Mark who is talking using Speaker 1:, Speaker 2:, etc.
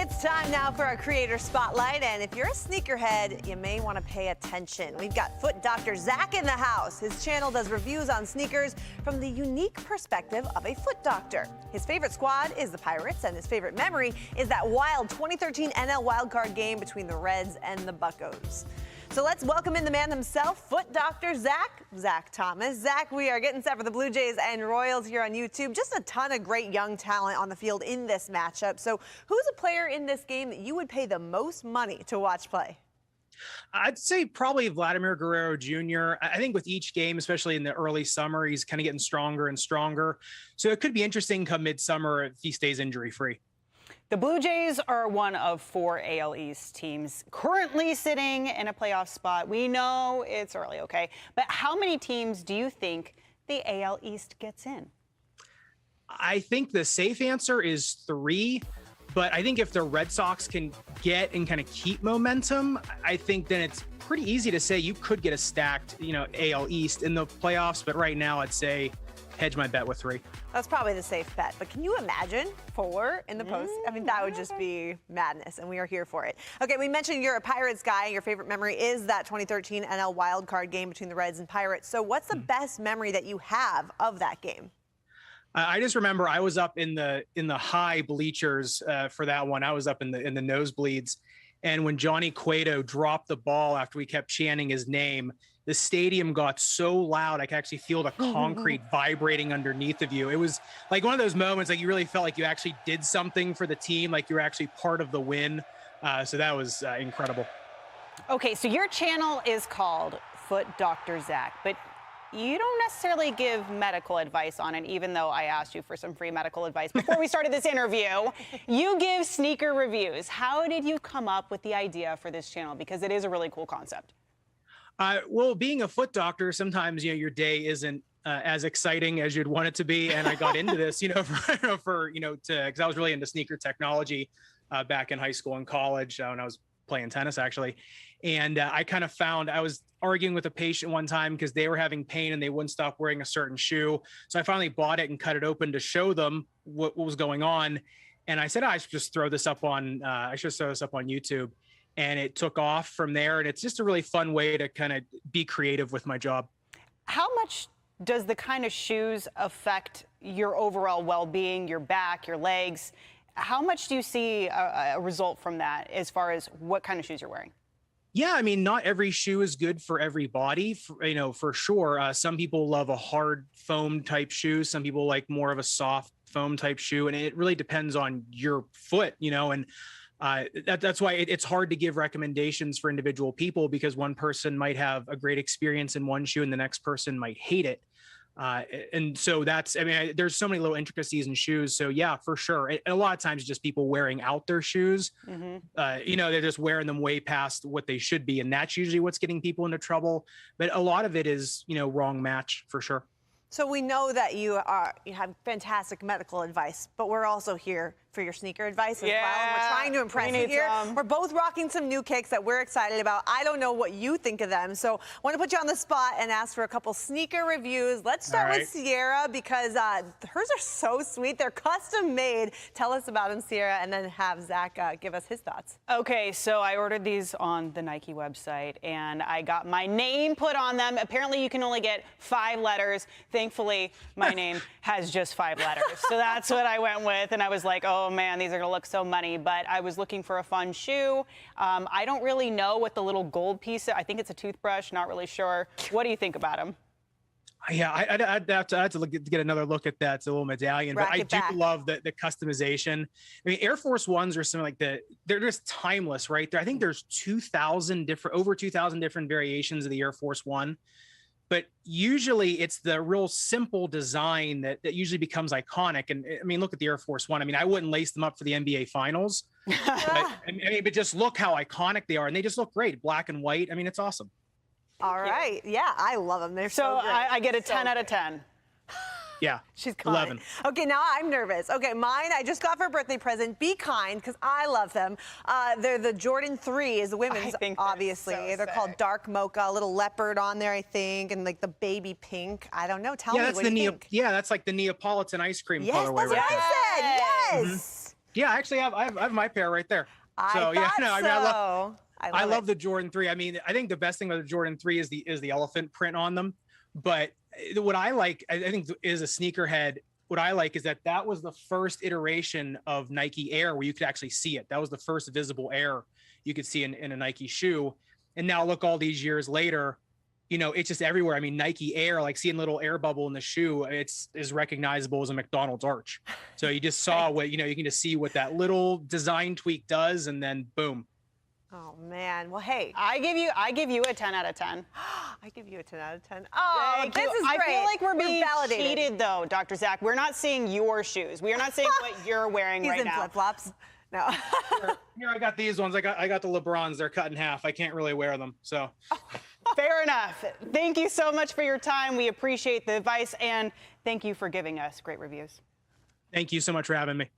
Speaker 1: It's time now for our creator spotlight, and if you're a sneakerhead, you may want to pay attention. We've got Foot Doctor Zach in the house. His channel does reviews on sneakers from the unique perspective of a foot doctor. His favorite squad is the Pirates, and his favorite memory is that wild 2013 NL wildcard game between the Reds and the Buccos. So let's welcome in the man himself, Foot Doctor Zach Thomas. Zach, we are getting set for the Blue Jays and Royals here on YouTube. Just a ton of great young talent on the field in this matchup. So who's a player in this game that you would pay the most money to watch play?
Speaker 2: I'd say probably Vladimir Guerrero Jr. I think with each game, especially in the early summer, he's kind of getting stronger and stronger. So it could be interesting come midsummer if he stays injury-free.
Speaker 3: The Blue Jays are one of 4 AL East teams currently sitting in a playoff spot. We know it's early, okay? But how many teams do you think the AL East gets in?
Speaker 2: I think the safe answer is 3. But I think if the Red Sox can get and kind of keep momentum, I think then it's pretty easy to say you could get a stacked, AL East in the playoffs. But right now, I'd say hedge my bet with 3.
Speaker 1: That's probably the safe bet. But can you imagine 4 in the post? I mean, that would just be madness, and we are here for it. Okay, we mentioned you're a Pirates guy. Your favorite memory is that 2013 NL wildcard game between the Reds and Pirates. So what's the best memory that you have of that game?
Speaker 2: I just remember I was up in the high bleachers for that one. I was up in the nosebleeds, and when Johnny Cueto dropped the ball after we kept chanting his name, the stadium got so loud I could actually feel the concrete vibrating underneath of you. It was like one of those moments like you really felt like you actually did something for the team, like you were actually part of the win. So that was incredible.
Speaker 3: Okay, so your channel is called Foot Doctor Zach, but you don't necessarily give medical advice on it, even though I asked you for some free medical advice before we started this interview. You give sneaker reviews. How did you come up with the idea for this channel? Because it is a really cool concept.
Speaker 2: Well, being a foot doctor, sometimes, your day isn't as exciting as you'd want it to be. And I got into this, because I was really into sneaker technology back in high school and college when I was playing tennis, actually. And I kind of found I was arguing with a patient one time because they were having pain and they wouldn't stop wearing a certain shoe. So I finally bought it and cut it open to show them what was going on. And I said, I should just throw this up on YouTube. And it took off from there. And it's just a really fun way to kind of be creative with my job.
Speaker 3: How much does the kind of shoes affect your overall well-being, your back, your legs? How much do you see a result from that as far as what kind of shoes you're wearing?
Speaker 2: Yeah, I mean, not every shoe is good for every body, for sure. Some people love a hard foam type shoe. Some people like more of a soft foam type shoe. And it really depends on your foot, and that's why it's hard to give recommendations for individual people, because one person might have a great experience in one shoe and the next person might hate it. And so there's so many little intricacies in shoes. So yeah, for sure. And a lot of times just people wearing out their shoes, they're just wearing them way past what they should be. And that's usually what's getting people into trouble. But a lot of it is, wrong match for sure.
Speaker 1: So we know that you have fantastic medical advice, but we're also here for your sneaker advice as well. And we're trying to impress you here. We're both rocking some new kicks that we're excited about. I don't know what you think of them, so I want to put you on the spot and ask for a couple sneaker reviews. Let's start with Sierra, because hers are so sweet. They're custom made. Tell us about them, Sierra, and then have Zach give us his thoughts.
Speaker 3: Okay, so I ordered these on the Nike website, and I got my name put on them. Apparently, you can only get 5 letters. Thankfully, my name has just 5 letters. So that's what I went with, and I was like, oh man, these are gonna look so money. But I was looking for a fun shoe. I don't really know what the little gold piece is. I think it's a toothbrush, not really sure. What do you think about them?
Speaker 2: Yeah, I'd have to get another look at that. It's a little medallion, but I do love the customization. I mean, Air Force Ones are something like they're just timeless, right? I think there's over 2,000 different variations of the Air Force One. But usually it's the real simple design that usually becomes iconic. And I mean, look at the Air Force One. I mean, I wouldn't lace them up for the NBA Finals, but just look how iconic they are. And they just look great, black and white. I mean, it's awesome.
Speaker 1: All right. Yeah, I love them. They're so great.
Speaker 3: I get a 10 out of 10.
Speaker 2: Yeah.
Speaker 1: She's kind.
Speaker 2: 11.
Speaker 1: Okay, now I'm nervous. Okay, mine I just got for a birthday present. Be kind, because I love them. They're the Jordan 3 is the women's, obviously. They're called Dark Mocha, a little leopard on there, I think, and like the baby pink. I don't know. Tell me what you think.
Speaker 2: Yeah, that's like the Neapolitan ice cream colorway.
Speaker 1: Yes, that's what I said. Yes.
Speaker 2: Yeah, actually, I have my pair right there.
Speaker 1: I
Speaker 2: So
Speaker 1: thought
Speaker 2: yeah, no, I mean,
Speaker 1: so.
Speaker 2: I love
Speaker 1: it.
Speaker 2: the Jordan 3. I mean, I think the best thing about the Jordan 3 is the elephant print on them. But what I like, I think, is a sneakerhead. What I like is that was the first iteration of Nike Air where you could actually see it. That was the first visible Air you could see in a Nike shoe. And now look, all these years later, you know, it's just everywhere. I mean, Nike Air, like seeing a little air bubble in the shoe, it's as recognizable as a McDonald's arch. So you just saw what, you know, you can just see what that little design tweak does, and then boom.
Speaker 1: Oh man. Well, hey,
Speaker 3: I give you a 10 out of 10.
Speaker 1: I give you a 10 out of 10. Oh,
Speaker 3: Thank
Speaker 1: this
Speaker 3: you.
Speaker 1: is great.
Speaker 3: I feel like we're being
Speaker 1: validated.
Speaker 3: cheated, though, Dr. Zach. We're not seeing your shoes. We are not seeing what you're wearing
Speaker 1: He's
Speaker 3: right
Speaker 1: in
Speaker 3: now.
Speaker 1: flip-flops. No.
Speaker 2: Here, I got these ones. I got the LeBrons. They're cut in half. I can't really wear them. So
Speaker 3: Fair enough. Thank you so much for your time. We appreciate the advice, and thank you for giving us great reviews.
Speaker 2: thank you so much for having me.